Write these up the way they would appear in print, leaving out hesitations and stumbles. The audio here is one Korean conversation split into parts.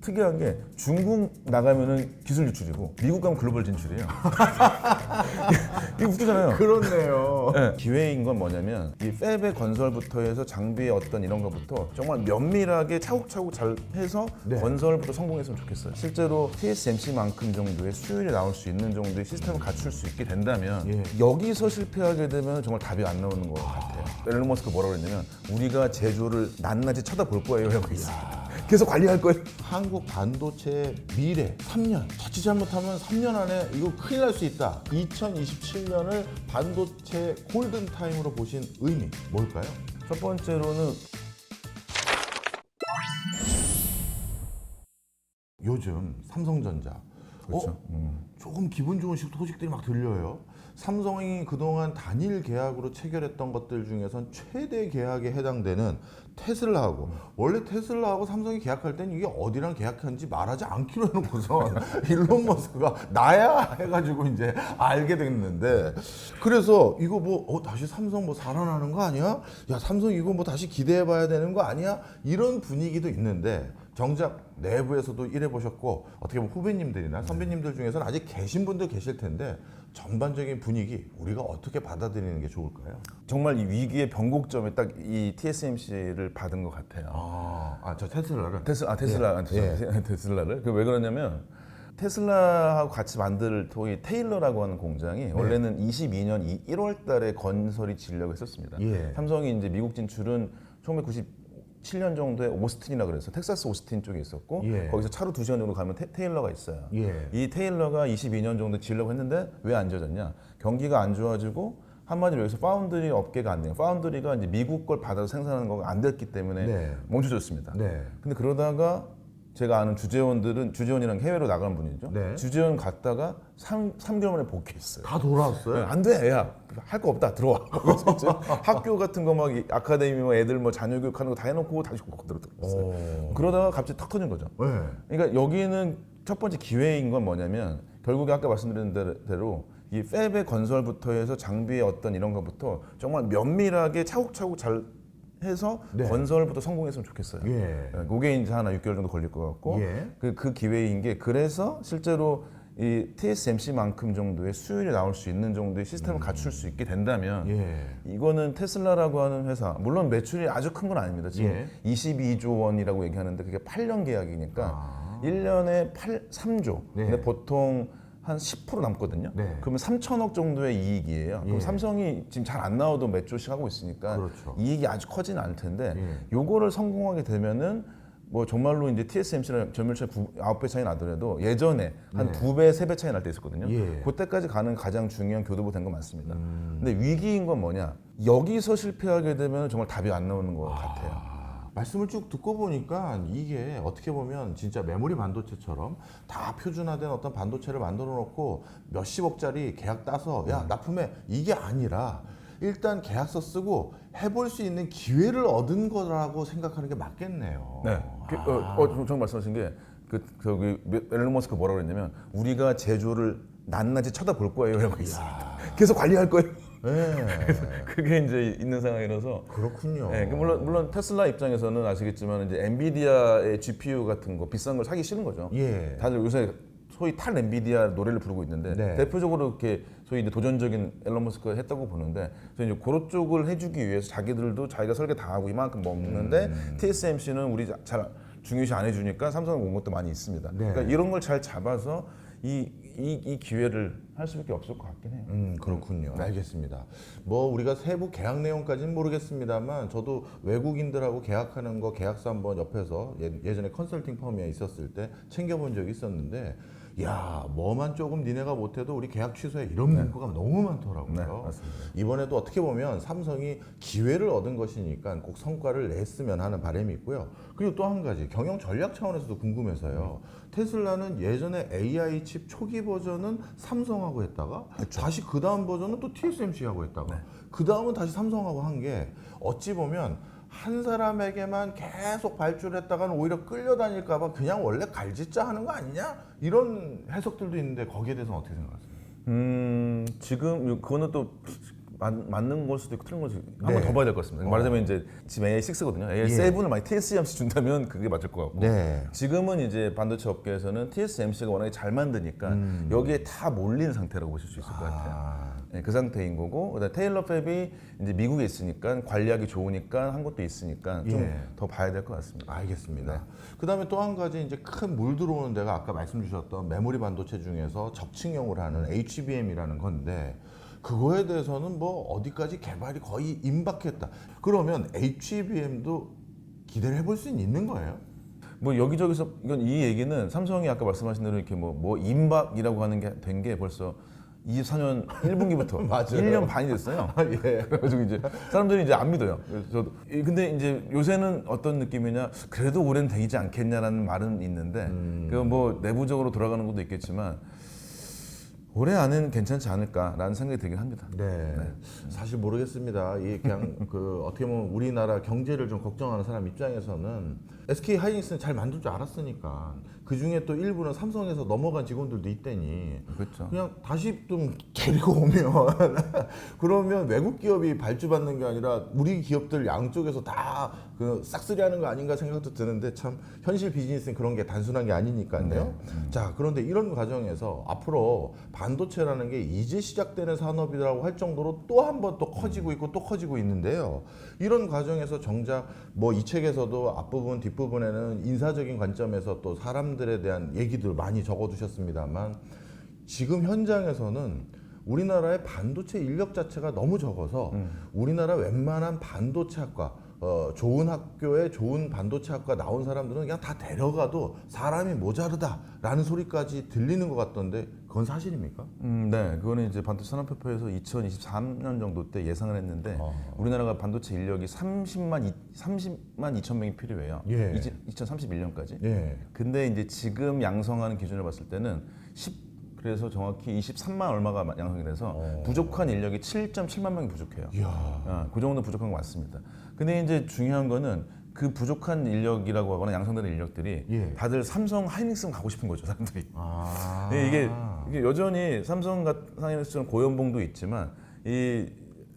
특이한 게 중국 나가면은 기술 유출이고 미국 가면 글로벌 진출이에요. 이게 웃기잖아요. 그렇네요. 네. 기회인 건 뭐냐면 이 팹의 건설부터 해서 장비의 어떤 이런 것부터 정말 면밀하게 차곡차곡 잘 해서 네. 건설부터 성공했으면 좋겠어요. 실제로 TSMC만큼 정도의 수율이 나올 수 있는 정도의 시스템을 갖출 수 있게 된다면 예. 여기서 실패하게 되면 정말 답이 안 나오는 것 같아요. 앨런 머스크가 뭐라고 그랬냐면 우리가 제조를 낱낱이 쳐다볼 거예요 라고 했어요. 계속 관리할 거예요. 한국 반도체의 미래 3년, 자칫 잘못하면 3년 안에 이거 큰일 날 수 있다. 2027년을 반도체 골든타임으로 보신 의미 뭘까요? 첫 번째로는 요즘 삼성전자 그렇죠. 조금 기분 좋은 소식들이 막 들려요. 삼성이 그동안 단일 계약으로 체결했던 것들 중에선 최대 계약에 해당되는 테슬라하고, 원래 테슬라하고 삼성이 계약할 땐 이게 어디랑 계약한지 말하지 않기로 해놓고서 일론 머스크가 나야 해가지고 이제 알게 됐는데, 그래서 이거 뭐 다시 삼성 뭐 살아나는 거 아니야? 야, 삼성 이거 뭐 다시 기대해봐야 되는 거 아니야? 이런 분위기도 있는데, 정작 내부에서도 일해보셨고 어떻게 보면 후배님들이나 선배님들 중에서는 아직 계신 분들 계실 텐데 전반적인 분위기 우리가 어떻게 받아들이는 게 좋을까요? 정말 이 위기의 변곡점에 딱 이 TSMC를 받은 것 같아요. 저 테슬라를 테슬라를. 그 왜 그러냐면 테슬라하고 같이 만들 토이 테일러라고 하는 공장이 원래는 22년 1월 달에 건설이 지려고 했었습니다. 예. 삼성이 이제 미국 진출은 1997년 정도에 오스틴이라 그래서 텍사스 오스틴 쪽에 있었고 예. 거기서 차로 2시간 정도 가면 테일러가 있어요. 예. 이 테일러가 22년 정도 지려고 했는데 왜 안 지어졌냐? 경기가 안 좋아지고 한마디로 여기서 파운드리 업계가 안 돼요. 파운드리가 이제 미국 걸 받아서 생산하는 거가 안 됐기 때문에 네. 멈춰졌습니다. 네. 근데 그러다가 제가 아는 주재원이랑 해외로 나간 분이죠. 네. 주재원 갔다가 3개월 만에 복귀했어요. 다 돌아왔어요? 안 돼, 야, 할 거 없다, 들어와. 그래서 이제 학교 같은 거 막 아카데미 뭐 애들 뭐 자녀 교육하는 거 다 해놓고 다시 들어왔어요. 그러다가 갑자기 탁 터진 거죠. 네. 그러니까 여기는 첫 번째 기회인 건 뭐냐면 결국에 아까 말씀드린 대로 이 팹의 건설부터 해서 장비의 어떤 이런 것부터 정말 면밀하게 차곡차곡 잘 해서 네. 건설부터 성공했으면 좋겠어요. 예. 그게 이제 하나 6개월 정도 걸릴 것 같고 예. 그 기회인 게 그래서 실제로 이 TSMC만큼 정도의 수율이 나올 수 있는 정도의 시스템을 갖출 수 있게 된다면 예. 이거는 테슬라라고 하는 회사 물론 매출이 아주 큰 건 아닙니다. 지금 예. 22조 원이라고 얘기하는데 그게 8년 계약이니까 1년에 3조. 네. 근데 보통 한 10% 남거든요. 네. 그러면 3천억 정도의 이익이에요. 그럼 예. 삼성이 지금 잘 안 나와도 몇 조씩 하고 있으니까 그렇죠. 이익이 아주 커지는 않을 텐데 예. 요거를 성공하게 되면은 뭐 정말로 이제 TSMC랑 전멸차 9배 차이 나더라도 예전에 한 2배, 3배 차이 날 때 있었거든요. 예. 그때까지 가는 가장 중요한 교두보 된 거 맞습니다. 근데 위기인 건 뭐냐? 여기서 실패하게 되면 정말 답이 안 나오는 것 같아요. 말씀을 쭉 듣고 보니까 이게 어떻게 보면 진짜 메모리 반도체처럼 다 표준화된 어떤 반도체를 만들어 놓고 몇십억짜리 계약 따서 야 납품해, 이게 아니라 일단 계약서 쓰고 해볼 수 있는 기회를 얻은 거라고 생각하는 게 맞겠네요. 네. 정말 말씀하신 게 저기 앨런 머스크 뭐라고 그랬냐면 우리가 제조를 낱낱이 쳐다볼 거예요라고 있어요. 계속 관리할 거예요. 네. 그게 이제 있는 상황이라서. 그렇군요. 네, 물론 테슬라 입장에서는 아시겠지만 이제 엔비디아의 GPU 같은 거 비싼 걸 사기 싫은 거죠. 예. 다들 요새 소위 탈 엔비디아 노래를 부르고 있는데 네. 대표적으로 이렇게 소위 이제 도전적인 앨런 머스크가 했다고 보는데 그래서 이제 그런 쪽을 해주기 위해서 자기들도 자기가 설계 다 하고 이만큼 먹는데 TSMC는 우리 잘 중요시 안 해주니까 삼성을 온 것도 많이 있습니다. 네. 그러니까 이런 걸 잘 잡아서 이 기회를 할 수밖에 없을 것 같긴 해요. 그렇군요. 알겠습니다. 뭐 우리가 세부 계약 내용까지는 모르겠습니다만 저도 외국인들하고 계약하는 거 계약서 한번 옆에서 예전에 컨설팅 펌에 있었을 때 챙겨본 적이 있었는데, 야, 뭐만 조금 니네가 못해도 우리 계약 취소에 이런 문구가 너무 많더라고요. 네, 맞습니다. 이번에도 어떻게 보면 삼성이 기회를 얻은 것이니까 꼭 성과를 냈으면 하는 바람이 있고요. 그리고 또 한 가지 경영 전략 차원에서도 궁금해서요. 테슬라는 예전에 AI 칩 초기 버전은 삼성하고 했다가 다시 그 다음 버전은 또 TSMC하고 했다가 그 다음은 다시 삼성하고 한 게 어찌 보면 한 사람에게만 계속 발주했다가는 오히려 끌려다닐까봐 그냥 원래 갈짓자 하는 거 아니냐? 이런 해석들도 있는데 거기에 대해서는 어떻게 생각하세요? 지금 그거는 또 맞는 걸 수도 있고 틀린 걸 수도 있고 한 번 네. 더 봐야 될 것 같습니다. 말하자면 이제 지금 AI6거든요. AI7을 만약 TSMC 준다면 그게 맞을 것 같고 네. 지금은 이제 반도체 업계에서는 TSMC가 워낙에 잘 만드니까 여기에 다 몰린 상태라고 보실 수 있을 것 같아요. 네, 그 상태인 거고 그다음에 테일러 팹이 이제 미국에 있으니까 관리하기 좋으니까 한 것도 있으니까 좀 더 봐야 될 것 같습니다. 알겠습니다. 그다음에 또 한 가지 이제 큰 물 들어오는 데가 아까 말씀 주셨던 메모리 반도체 중에서 적층형으로 하는 HBM이라는 건데 그거에 대해서는 뭐 어디까지 개발이 거의 임박했다. 그러면 HBM도 기대를 해볼 수는 있는 거예요? 뭐 여기저기서 이건 이 얘기는 삼성이 아까 말씀하신 대로 이렇게 뭐 임박이라고 하는 게 된 게 벌써 24년 1분기부터 맞아요. 1년 반이 됐어요. 예. 그래가지고 이제 사람들이 이제 안 믿어요. 그래서 저도 근데 이제 요새는 어떤 느낌이냐 그래도 올해는 되지 않겠냐라는 말은 있는데 그 뭐 내부적으로 돌아가는 것도 있겠지만 올해 안에는 괜찮지 않을까라는 생각이 들긴 합니다. 네. 사실 모르겠습니다. 이 그냥 그 어떻게 보면 우리나라 경제를 좀 걱정하는 사람 입장에서는 SK 하이닉스는 잘 만들 줄 알았으니까 그 중에 또 일부는 삼성에서 넘어간 직원들도 있다니 그렇죠. 그냥 다시 좀 데리고 오면 그러면 외국 기업이 발주받는 게 아니라 우리 기업들 양쪽에서 다 그 싹쓸이하는 거 아닌가 생각도 드는데 참 현실 비즈니스는 그런 게 단순한 게 아니니까요. 자 그런데 이런 과정에서 앞으로 반도체라는 게 이제 시작되는 산업이라고 할 정도로 또 한 번 또 커지고 있고 또 커지고 있는데요. 이런 과정에서 정작 뭐 이 책에서도 앞부분 뒷부분에는 인사적인 관점에서 또 사람들에 대한 얘기들 많이 적어두셨습니다만 지금 현장에서는 우리나라의 반도체 인력 자체가 너무 적어서 우리나라 웬만한 반도체 학과 좋은 학교에 좋은 반도체 학과 나온 사람들은 그냥 다 데려가도 사람이 모자르다라는 소리까지 들리는 것 같던데 그건 사실입니까? 네, 그거는 이제 반도체 산업협회에서 2023년 정도 때 예상을 했는데 우리나라가 반도체 인력이 30만 2천 명이 필요해요. 예. 2031년까지. 예. 근데 이제 지금 양성하는 기준을 봤을 때는 그래서 정확히 23만 얼마가 양성이 돼서 부족한 인력이 7.7만 명이 부족해요. 이야. 그 정도 부족한 것 같습니다. 근데 이제 중요한 거는 그 부족한 인력이라고 하거나 양성되는 인력들이 예. 다들 삼성 하이닉스 가고 싶은 거죠, 사람들이. 아. 네, 이게 여전히 삼성 같은 하이닉스처럼 고연봉도 있지만 이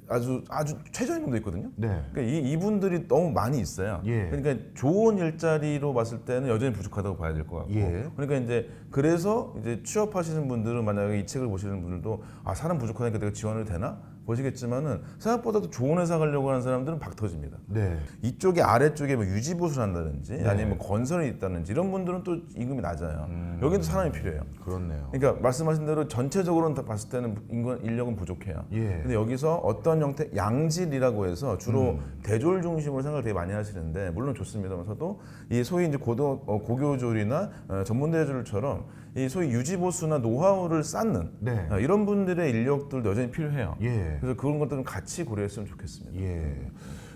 아주 최저임금도 있거든요. 네. 그러니까 이분들이 너무 많이 있어요. 예. 그러니까 좋은 일자리로 봤을 때는 여전히 부족하다고 봐야 될 것 같고. 예. 그러니까 이제 그래서 이제 취업하시는 분들은 만약에 이 책을 보시는 분들도 아 사람 부족하니까 내가 지원을 되나 보시겠지만은 생각보다도 좋은 회사 가려고 하는 사람들은 박 터집니다. 네. 이쪽에 아래쪽에 뭐 유지보수를 한다든지 네. 아니면 뭐 건설이 있다든지 이런 분들은 또 임금이 낮아요. 여기도 사람이 필요해요. 그렇네요. 그러니까 말씀하신 대로 전체적으로는 다 봤을 때는 인력은 부족해요. 예. 근데 여기서 어떤 형태 양질이라고 해서 주로 대졸 중심으로 생각을 되게 많이 하시는데 물론 좋습니다만서도 이 소위 이제 고교졸이나 전문대졸처럼 이 소위 유지보수나 노하우를 쌓는 네. 이런 분들의 인력들도 여전히 필요해요. 예. 그래서 그런 것들은 같이 고려했으면 좋겠습니다. 예.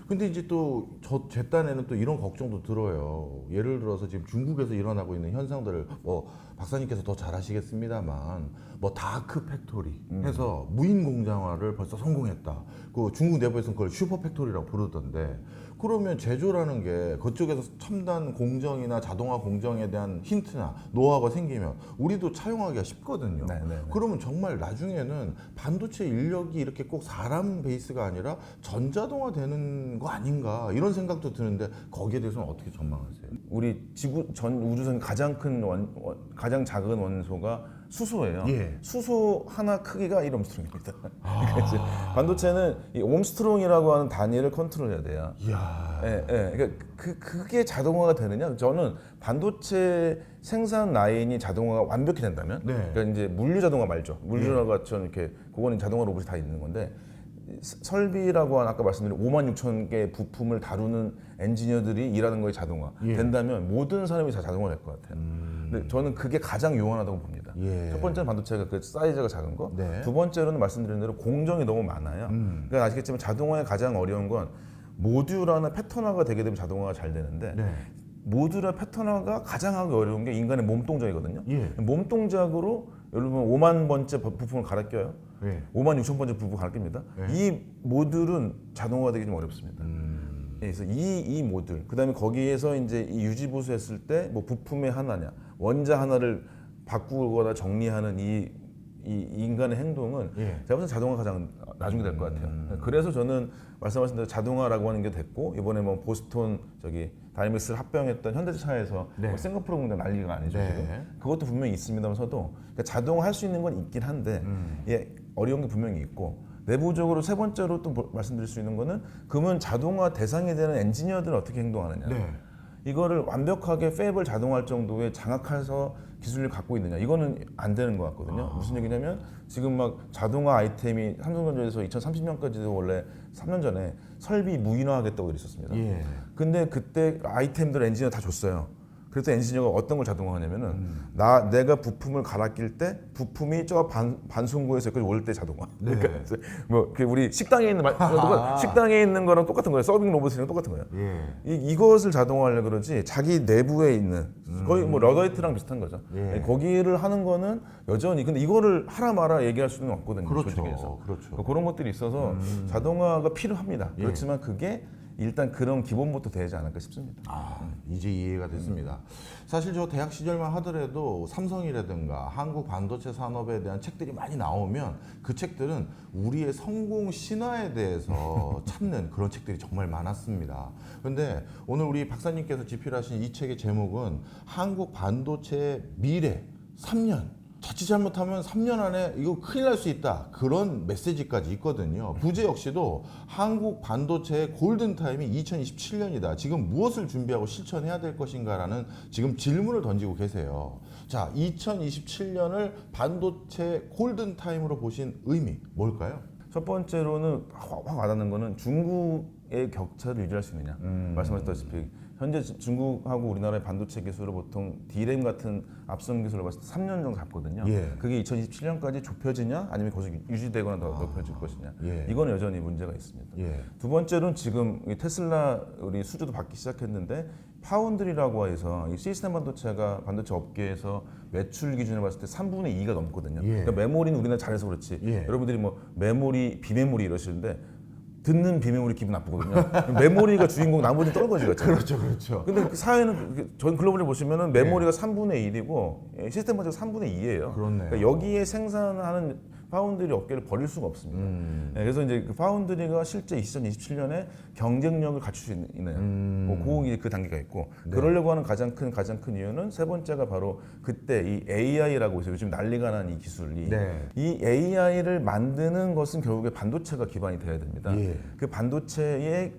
근데 이제 또 제 딴에는 또 이런 걱정도 들어요. 예를 들어서 지금 중국에서 일어나고 있는 현상들을 뭐 박사님께서 더 잘 아시겠습니다만 뭐 다크 팩토리 해서 무인 공장화를 벌써 성공했다. 그 중국 내부에서는 그걸 슈퍼 팩토리라고 부르던데 그러면 제조라는 게 그쪽에서 첨단 공정이나 자동화 공정에 대한 힌트나 노하우가 생기면 우리도 차용하기가 쉽거든요. 네. 그러면 정말 나중에는 반도체 인력이 이렇게 꼭 사람 베이스가 아니라 전자동화 되는 거 아닌가 이런 생각도 드는데 거기에 대해서는 어떻게 전망하세요? 우리 지구 전 우주선 가장 큰 가장 작은 원소가 수소예요. 예. 수소 하나 크기가 1옴스트롱입니다. 그러니까 이제 반도체는 이 옴스트롱이라고 하는 단위를 컨트롤해야 돼요. 이야. 예. 그러니까 그게 자동화가 되느냐? 저는 반도체 생산 라인이 자동화가 완벽히 된다면, 네. 그러니까 이제 물류 자동화 말죠. 물류라고처럼 이렇게 그거는 자동화 로봇이 다 있는 건데. 설비라고 한 아까 말씀드린 5만 6천 개의 부품을 다루는 엔지니어들이 일하는 거에 자동화 된다면 모든 사람이 다 자동화 될 것 같아요. 근데 저는 그게 가장 요원하다고 봅니다. 예. 첫 번째는 반도체가 그 사이즈가 작은 거. 네. 두 번째로는 말씀드린 대로 공정이 너무 많아요. 그러니까 아시겠지만 자동화의 가장 어려운 건 모듈화나 패턴화가 되게 되면 자동화가 잘 되는데 네. 모듈화 패턴화가 가장 하기 어려운 게 인간의 몸 동작이거든요. 예. 몸 동작으로 여러분 5만 번째 부품을 갈아 껴요. 예. 5만 6천 번째 부품 갈아 낍니다. 이 모듈은 자동화되기 좀 어렵습니다. 그래서 이 모듈, 그다음에 거기에서 이제 이 유지 보수했을 때 뭐 부품의 하나냐, 원자 하나를 바꾸거나 정리하는 이 이 인간의 행동은 예. 제가 볼때 자동화가 가장 나중에 될 것 같아요. 그래서 저는 말씀하신 대로 자동화라고 하는 게 됐고 이번에 뭐 보스톤 다이맥스를 합병했던 현대차에서 네. 뭐 싱가포르 공장 난리가 아니죠. 네. 지금. 그것도 분명히 있습니다만서도 그러니까 자동화할 수 있는 건 있긴 한데 예, 어려운 게 분명히 있고 내부적으로 세 번째로 또 말씀드릴 수 있는 거는 그러면 자동화 대상이 되는 엔지니어들은 어떻게 행동하느냐. 네. 이거를 완벽하게 팹을 자동화할 정도의 장악해서 기술을 갖고 있느냐 이거는 안 되는 것 같거든요. 무슨 얘기냐면 지금 막 자동화 아이템이 삼성전자에서 2030년까지도 원래 3년 전에 설비 무인화하겠다고 그랬었습니다. 예. 근데 그때 아이템들 엔지니어 다 줬어요. 그래서 엔지니어가 어떤 걸 자동화하냐면은 내가 부품을 갈아 낄 때 부품이 저 반송구에서 여기까지 올 때 자동화. 네. 그러니까 뭐 우리 식당에 있는 식당에 있는 거랑 똑같은 거예요. 서빙 로봇이랑 똑같은 거예요. 예. 이것을 자동화하려고 그러지 자기 내부에 있는 거의 뭐 러더이트랑 비슷한 거죠. 예. 거기를 하는 거는 여전히 근데 이거를 하라 마라 얘기할 수는 없거든요. 그렇죠. 조직에서. 그렇죠. 그런 것들이 있어서 자동화가 필요합니다. 예. 그렇지만 그게 일단 그런 기본부터 되지 않을까 싶습니다. 이제 이해가 됐습니다. 사실 저 대학 시절만 하더라도 삼성이라든가 한국 반도체 산업에 대한 책들이 많이 나오면 그 책들은 우리의 성공 신화에 대해서 찾는 그런 책들이 정말 많았습니다. 그런데 오늘 우리 박사님께서 집필하신 이 책의 제목은 한국 반도체의 미래 3년. 자칫 잘못하면 3년 안에 이거 큰일 날 수 있다. 그런 메시지까지 있거든요. 부제 역시도 한국 반도체의 골든타임이 2027년이다. 지금 무엇을 준비하고 실천해야 될 것인가라는 지금 질문을 던지고 계세요. 자, 2027년을 반도체 골든타임으로 보신 의미 뭘까요? 첫 번째로는 확 와닿는 거는 중국의 격차를 유지할 수 있느냐. 말씀하셨다시피 현재 중국하고 우리나라의 반도체 기술을 보통 D램 같은 앞선 기술을 봤을 때 3년 정도 잡거든요. 예. 그게 2027년까지 좁혀지냐 아니면 계속 유지되거나 더 높여질 것이냐. 예. 이건 여전히 문제가 있습니다. 예. 두 번째로는 지금 이 테슬라 우리 수주도 받기 시작했는데 파운드리라고 해서 이 시스템 반도체가 반도체 업계에서 매출 기준으로 봤을 때 3분의 2가 넘거든요. 예. 그러니까 메모리는 우리나라 잘해서 그렇지. 예. 여러분들이 뭐 메모리, 비메모리 이러시는데 듣는 비메모리 기분 나쁘거든요. 메모리가 주인공 나머지는 떨어지거죠 그렇죠, 그렇죠. 근데 그 사회는 전 글로벌에 보시면은 메모리가 3분의 1이고 시스템 반도체가 3분의 2예요. 그렇네요. 그러니까 여기에 생산하는 파운드리 업계를 버릴 수가 없습니다. 그래서 이제 그 파운드리가 실제 2027년에 경쟁력을 갖출 수 있느냐, 뭐 그 단계가 있고 그러려고 하는 가장 큰 이유는 세 번째가 바로 그때 이 AI라고 있어요. 요즘 난리가 난 이 기술이 네. 이 AI를 만드는 것은 결국에 반도체가 기반이 돼야 됩니다. 예. 그 반도체의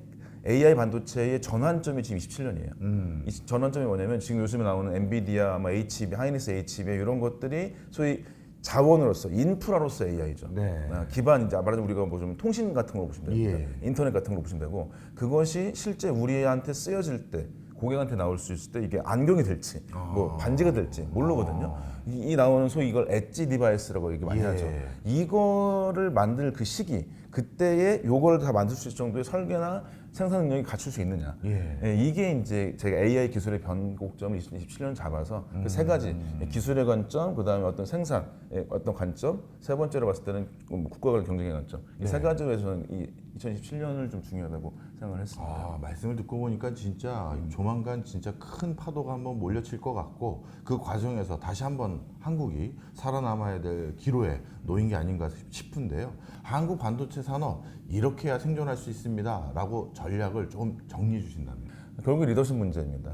AI 반도체의 전환점이 지금 27년이에요. 이 전환점이 뭐냐면 지금 요즘에 나오는 엔비디아, HB, 하이닉스 HB 이런 것들이 소위 자원으로서 인프라로서 AI죠. 네. 기반 이제 말하자면 우리가 뭐 좀 통신 같은 걸 보시면 됩니다. 예. 인터넷 같은 걸 보시면 되고 그것이 실제 우리한테 쓰여질 때 고객한테 나올 수 있을 때 이게 안경이 될지 뭐 반지가 될지 모르거든요. 이 나오는 소위 이걸 엣지 디바이스라고 얘기 많이 예. 하죠. 이거를 만들 그 시기 그때에 요걸 다 만들 수 있을 정도의 설계나 생산 능력이 갖출 수 있느냐. 예. 이게 이제 제가 AI 기술의 변곡점을 2027년 잡아서 그 세 가지 기술의 관점, 그 다음에 어떤 생산의 어떤 관점, 세 번째로 봤을 때는 국가 간 경쟁의 관점. 이 세 가지에서는 이 2027년을 좀 중요하다고 생각을 했습니다. 말씀을 듣고 보니까 진짜 조만간 진짜 큰 파도가 한번 몰려칠 것 같고 그 과정에서 다시 한번 한국이 살아남아야 될 기로에 놓인 게 아닌가 싶은데요. 한국 반도체 산업 이렇게 해야 생존할 수 있습니다 라고 전략을 좀 정리해 주신다면. 결국 리더십 문제입니다.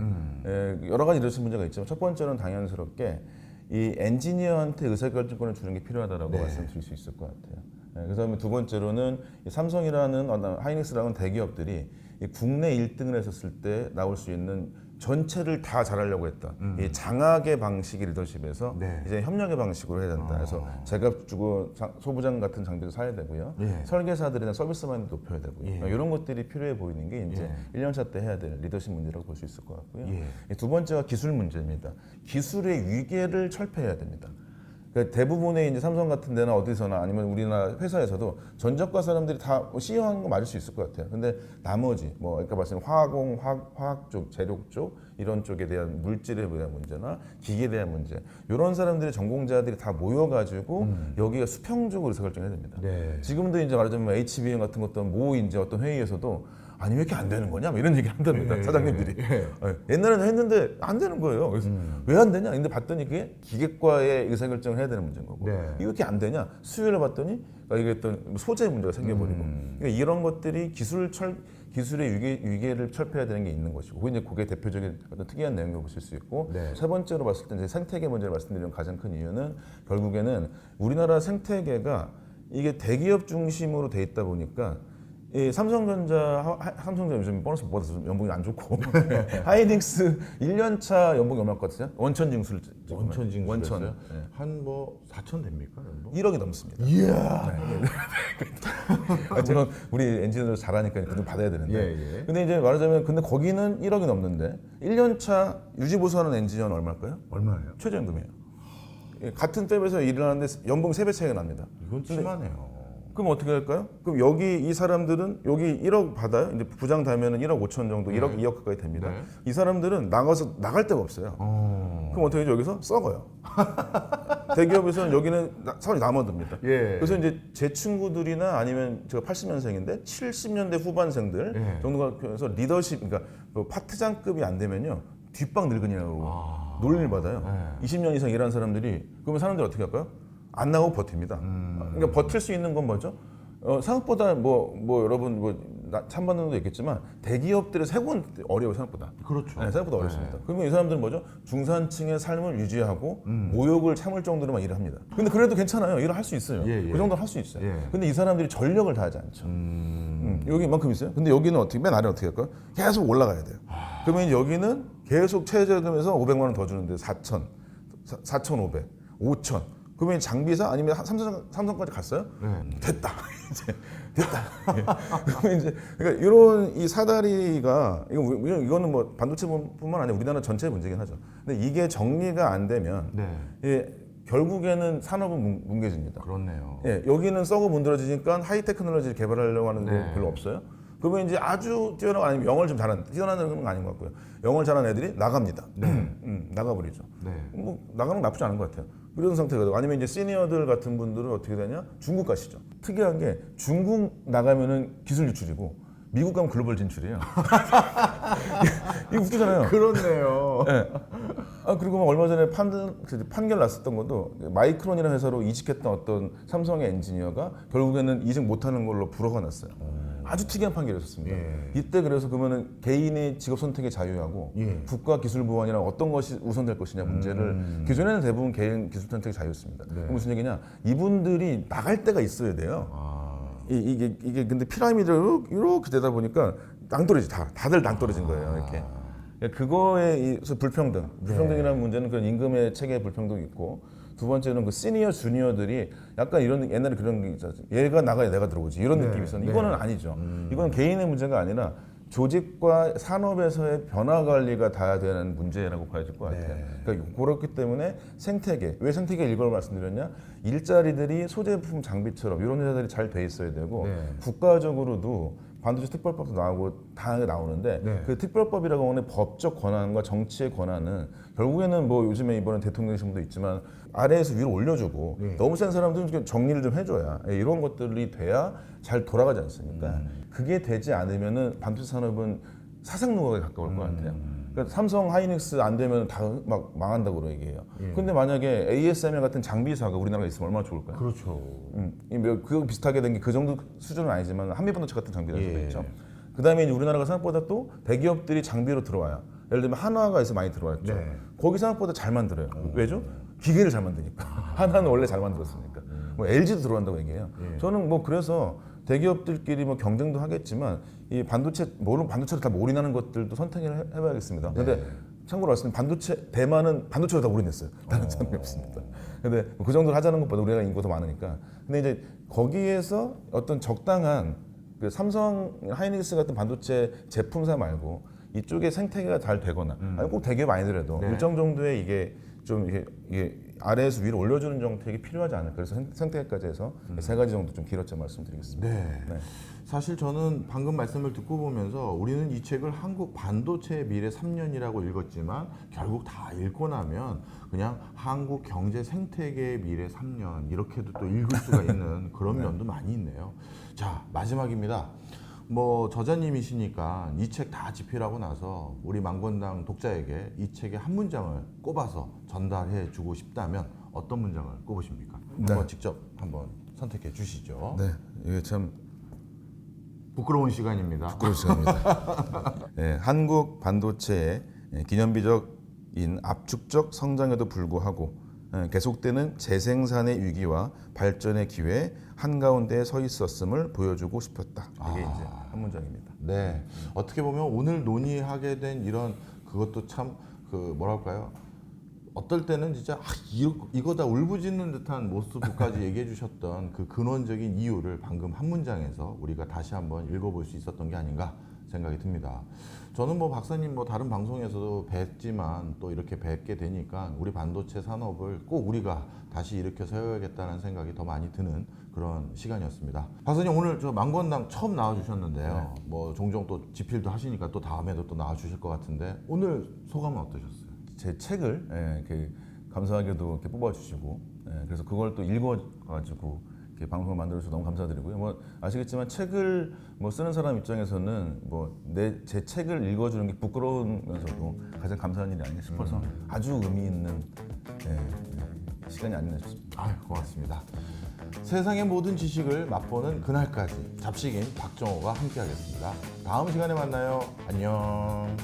여러 가지 리더십 문제가 있지만 첫 번째는 당연스럽게 이 엔지니어한테 의사결정권을 주는 게 필요하다라고 말씀드릴 수 있을 것 같아요. 그다음에 두 번째로는 이 삼성이라는 하이닉스라는 대기업들이 이 국내 1등을 했었을 때 나올 수 있는 전체를 다 잘하려고 했던 이 장악의 방식의 리더십에서 네. 이제 협력의 방식으로 해야 된다. 그래서 제값 주고 소부장 같은 장비도 사야 되고요. 설계사들이나 서비스만도 높여야 되고요. 이런 것들이 필요해 보이는 게 이제 1년차 때 해야 될 리더십 문제라고 볼 수 있을 것 같고요. 두 번째가 기술 문제입니다. 기술의 위계를 철폐해야 됩니다. 그러니까 대부분의 이제 삼성 같은 데나 어디서나 아니면 우리나라 회사에서도 전적과 사람들이 다 CEO하는 거 맞을 수 있을 것 같아요. 근데 나머지 뭐 아까 말씀드린 화학 쪽, 재료 쪽 이런 쪽에 대한 물질에 대한 문제나 기계에 대한 문제 이런 사람들의 전공자들이 다 모여가지고 여기가 수평적으로 의사결정해야 됩니다. 네. 지금도 이제 말하자면 HBM 같은 것도 뭐 이제 어떤 회의에서도 아니 왜 이렇게 안 되는 거냐? 뭐 이런 얘기 한답니다. 사장님들이. 옛날에는 했는데 안 되는 거예요. 그래서 왜 안 되냐? 근데 봤더니 그게 기계과의 의사결정을 해야 되는 문제인 거고 네. 이게 왜 이렇게 안 되냐? 수요를 봤더니 이게 어떤 소재 문제가 생겨버리고 그러니까 이런 것들이 기술의 위계를 철폐해야 되는 게 있는 것이고 그게 대표적인 어떤 특이한 내용을 보실 수 있고 네. 세 번째로 봤을 때 이제 생태계 문제를 말씀드리는 가장 큰 이유는 결국에는 우리나라 생태계가 대기업 중심으로 돼 있다 보니까 이 삼성전자 요즘 보너스 못 받아서 연봉이 안 좋고 하이닉스 1년차 연봉이 얼마일 것 같으세요? 원천 징수를 원천 징수 원천 네. 한 뭐 4천 됩니까? 연봉? 1억이 넘습니다. 이야. 제가 우리 엔지니어들 잘하니까 그 돈 받아야 되는데. 예. 근데 이제 말하자면 근데 거기는 1억이 넘는데 1년차 유지 보수하는 엔지니어는 얼마일까요? 얼마예요? 최저임금이에요. 같은 급에서 일을 하는데 연봉 3배 차이가 납니다. 이건 심하네요. 그럼 어떻게 할까요? 그럼 여기 이 사람들은 여기 1억 받아요. 이제 부장 달면은 1억 5천 정도, 1억 2억 가까이 됩니다. 네. 이 사람들은 나갈 데가 없어요. 그럼 어떻게 하죠? 여기서 썩어요. 대기업에서는 여기는 사람이 남아듭니다. 예. 그래서 이제 제 친구들이나 아니면 제가 80년생인데 70년대 후반생들 예. 정도가 그래서 리더십, 그러니까 그 파트장급이 안 되면요 뒷방 늙은이라고 놀림을 받아요. 20년 이상 일한 사람들이 그러면 사람들이 어떻게 할까요? 안 나오고 버팁니다. 그러니까 버틸 수 있는 건 뭐죠? 생각보다 뭐 여러분 참받는 것도 있겠지만 대기업들의 세금은 어려워요 생각보다. 그렇죠. 네, 생각보다 어렵습니다. 그러면 이 사람들은 뭐죠? 중산층의 삶을 유지하고 모욕을 참을 정도로만 일을 합니다. 근데 그래도 괜찮아요. 일을 할 수 있어요. 예. 그 정도는 할 수 있어요. 예. 근데 이 사람들이 전력을 다하지 않죠. 여기 이만큼 있어요. 근데 여기는 어떻게 맨 아래 어떻게 할까요? 계속 올라가야 돼요. 그러면 여기는 계속 최저임금에서 500만 원 더 주는데 4천, 4,500, 5천. 그러면 장비사 아니면 삼성까지 갔어요? 됐다. 이제 됐다. 그러면 이제 그러니까 이런 이 사다리가 이거는 뭐 반도체뿐만 아니라 우리나라 전체 문제긴 하죠. 근데 이게 정리가 안 되면 결국에는 산업은 뭉개집니다. 그렇네요. 예, 여기는 썩어 문드러지니까 하이 테크놀로지를 개발하려고 하는 데 별로 없어요. 그러면 이제 아주 뛰어나고 아니면 영어를 좀 잘하는 뛰어나는 건 아닌 것 같고요. 영어를 잘하는 애들이 나갑니다. 나가버리죠. 뭐 나가는 건 나쁘지 않은 것 같아요. 이런 상태거든요. 아니면 이제 시니어들 같은 분들은 어떻게 되냐? 중국 가시죠. 특이한 게 중국 나가면은 기술 유출이고 미국 가면 글로벌 진출이에요. 이거 웃기잖아요. 그렇네요. 네. 그리고 뭐 얼마 전에 판결 났었던 것도 마이크론이라는 회사로 이직했던 어떤 삼성의 엔지니어가 결국에는 이직 못하는 걸로 불허가 났어요. 아주 특이한 판결이었습니다. 이때 그래서 그러면은 개인의 직업 선택의 자유하고 국가 기술 보완이랑 어떤 것이 우선될 것이냐 문제를 기존에는 대부분 개인 기술 선택의 자유였습니다. 무슨 얘기냐? 이분들이 나갈 때가 있어야 돼요. 이게 근데 피라미드로 이렇게 되다 보니까 낭떠러지 다들 낭떠러진 거예요. 이렇게. 그거에 불평등이라는 문제는 그런 임금의 체계 불평등이 있고 두 번째는 그 시니어 주니어들이 약간 이런 옛날에 그런 게 있었죠. 얘가 나가야 내가 들어오지 이런 느낌이 있었는데 이거는 아니죠. 이건 개인의 문제가 아니라 조직과 산업에서의 변화 관리가 다 되는 문제라고 봐야 될 것 같아요. 그러니까 그렇기 때문에 왜 생태계 일과를 말씀드렸냐? 일자리들이 소재품 장비처럼 이런 회사들이 잘 돼 있어야 되고 국가적으로도 반도체 특별법도 나오고 다 나오는데 그 특별법이라고 하는 법적 권한과 정치의 권한은 결국에는 뭐 요즘에 이번에 대통령실도 있지만 아래에서 위로 올려주고 너무 센 사람들은 정리를 좀 해줘야 이런 것들이 돼야 잘 돌아가지 않습니까? 그게 되지 않으면은 반도체 산업은 사상누각에 가까울 것 같아요. 그러니까 삼성 하이닉스 안 되면 다 막 망한다고 얘기해요. 근데 만약에 ASML 같은 장비사가 우리나라에 있으면 얼마나 좋을까요? 그렇죠. 그거 비슷하게 된 게 그 정도 수준은 아니지만 한미반도체 같은 장비가 있죠. 그다음에 이제 우리나라가 생각보다 또 대기업들이 장비로 들어와요. 예를 들면 한화가 에서 많이 들어왔죠. 거기 생각보다 잘 만들어요. 왜죠? 기계를 잘 만드니까. 한화는 원래 잘 만들었으니까. 뭐 LG도 들어간다고 얘기해요. 저는 뭐 그래서 대기업들끼리 뭐 경쟁도 하겠지만 이 반도체를 다 올인하는 것들도 선택을 해봐야겠습니다. 근데 참고로 말씀드리면 대만은 반도체로 다 올인했어요. 다른 사람이 없습니다. 근데 그 정도를 하자는 것보다 우리나라 인구가 더 많으니까. 근데 이제 거기에서 어떤 적당한 그 삼성 하이닉스 같은 반도체 제품사 말고 이쪽에 생태계가 잘 되거나 아니 꼭 대기업 아니더라도 일정 정도의 이게 좀 이게 아래에서 위로 올려주는 정책이 필요하지 않을까. 그래서 생태계까지 해서 세 가지 정도 좀 길었죠 말씀드리겠습니다. 사실 저는 방금 말씀을 듣고 보면서 우리는 이 책을 한국 반도체의 미래 3년이라고 읽었지만 결국 다 읽고 나면 그냥 한국 경제 생태계의 미래 3년 이렇게도 또 읽을 수가 있는 그런 면도 많이 있네요. 자, 마지막입니다. 뭐 저자님이시니까 이 책 다 집필하고 나서 우리 망건당 독자에게 이 책의 한 문장을 꼽아서 전달해 주고 싶다면 어떤 문장을 꼽으십니까? 한번 직접 한번 선택해 주시죠. 네, 이게 참 부끄러운 시간입니다. 부끄러운 시간입니다. 네, 한국 반도체의 기념비적인 압축적 성장에도 불구하고 계속되는 재생산의 위기와 발전의 기회에 한가운데에 서 있었음을 보여주고 싶었다. 이게 이제 한 문장입니다. 네, 어떻게 보면 오늘 논의하게 된 이런 그것도 참 그 뭐랄까요? 어떨 때는 진짜 이거다 울부짖는 듯한 모습까지 얘기해 주셨던 그 근원적인 이유를 방금 한 문장에서 우리가 다시 한번 읽어볼 수 있었던 게 아닌가 생각이 듭니다. 저는 뭐 박사님 뭐 다른 방송에서도 뵀지만 또 이렇게 뵙게 되니까 우리 반도체 산업을 꼭 우리가 다시 일으켜 세워야겠다는 생각이 더 많이 드는 그런 시간이었습니다. 박사님 오늘 저 망건당 처음 나와주셨는데요. 뭐 종종 또 집필도 하시니까 또 다음에도 또 나와주실 것 같은데 오늘 소감은 어떠셨어요? 제 책을 이렇게 감사하게도 이렇게 뽑아주시고 그래서 그걸 또 읽어가지고 이렇게 방송을 만들어주셔서 너무 감사드리고요. 뭐 아시겠지만 책을 뭐 쓰는 사람 입장에서는 뭐 제 책을 읽어주는 게 부끄러우면서도 가장 감사한 일이 아닌가 싶어서 아주 의미 있는 시간이 아닌가 싶습니다. 아유, 고맙습니다. 세상의 모든 지식을 맛보는 그날까지 잡식인 박정호가 함께하겠습니다. 다음 시간에 만나요. 안녕.